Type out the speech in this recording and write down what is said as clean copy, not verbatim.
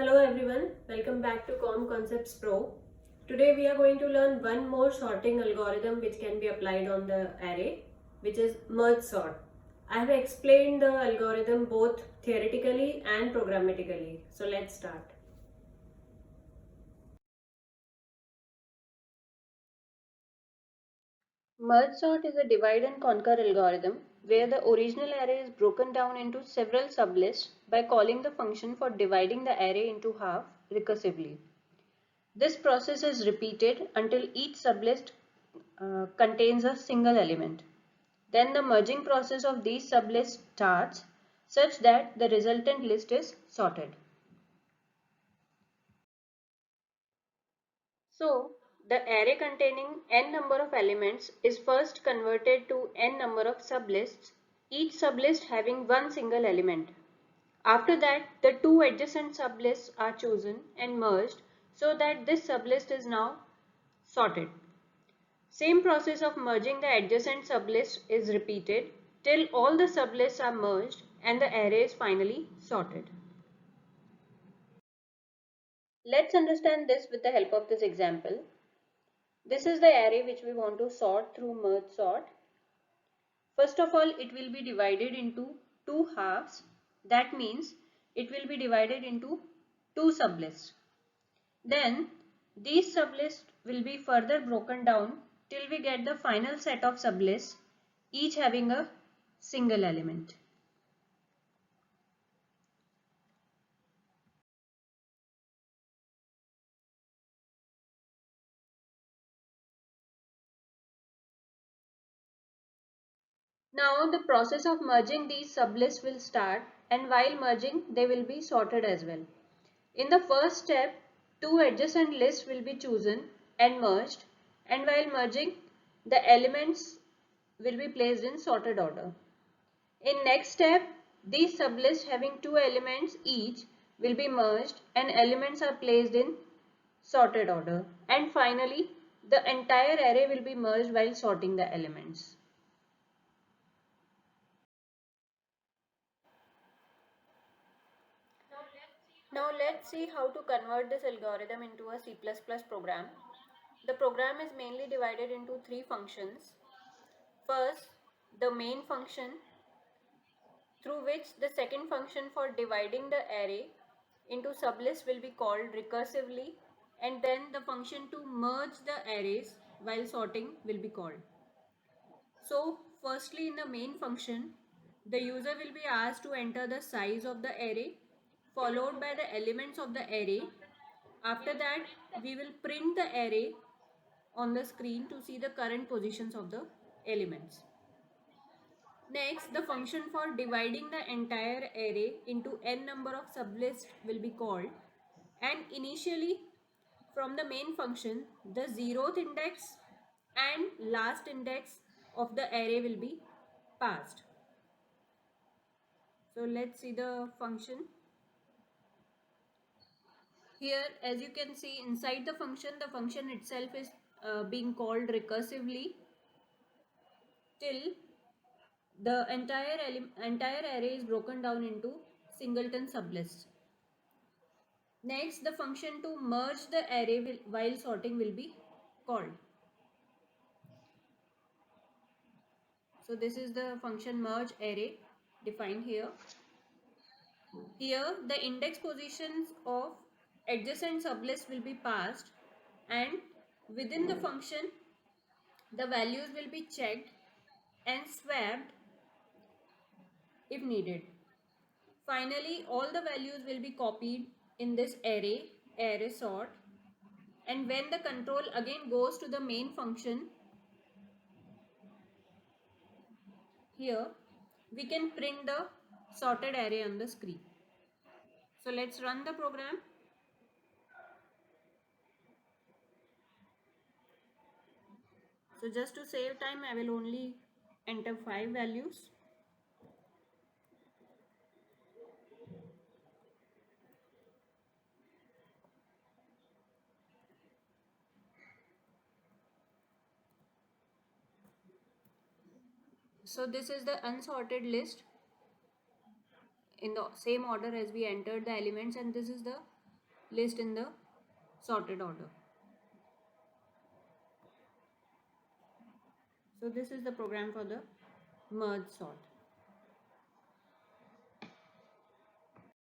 Hello everyone, welcome back to Com Concepts Pro. Today we are going to learn one more sorting algorithm which can be applied on the array, which is merge sort. I have explained the algorithm both theoretically and programmatically. So let's start. Merge sort is a divide and conquer algorithm where the original array is broken down into several sublists by calling the function for dividing the array into half recursively. This process is repeated until each sublist contains a single element. Then the merging process of these sublists starts such that the resultant list is sorted. So, the array containing n number of elements is first converted to n number of sublists, each sublist having one single element. After that, the two adjacent sublists are chosen and merged so that this sublist is now sorted. Same process of merging the adjacent sublist is repeated till all the sublists are merged and the array is finally sorted. Let's understand this with the help of this example. This is the array which we want to sort through merge sort. First of all, it will be divided into two halves. That means it will be divided into two sublists. Then these sublists will be further broken down till we get the final set of sublists, each having a single element. Now the process of merging these sublists will start, and while merging they will be sorted as well. In the first step, two adjacent lists will be chosen and merged, and while merging the elements will be placed in sorted order. In next step, these sublists having two elements each will be merged and elements are placed in sorted order. And finally, the entire array will be merged while sorting the elements. Now let's see how to convert this algorithm into a C++ program. The program is mainly divided into three functions. First, the main function, through which the second function for dividing the array into sublists will be called recursively, and then the function to merge the arrays while sorting will be called. So firstly, in the main function, the user will be asked to enter the size of the array followed by the elements of the array. After that, we will print the array on the screen to see the current positions of the elements. Next, the function for dividing the entire array into n number of sublists will be called, and initially from the main function the 0th index and last index of the array will be passed. So let's see the function. Here, as you can see, inside the function itself is being called recursively till the entire array is broken down into singleton sublists. Next, the function to merge the array while sorting will be called. So this is the function merge array defined here. Here the index positions of adjacent sublists will be passed, and within the function the values will be checked and swapped if needed. Finally, all the values will be copied in this array sort, and when the control again goes to the main function, here we can print the sorted array on the screen. So let's run the program. So just to save time, I will only enter 5 values. So this is the unsorted list in the same order as we entered the elements, and this is the list in the sorted order. So this is the program for the merge sort.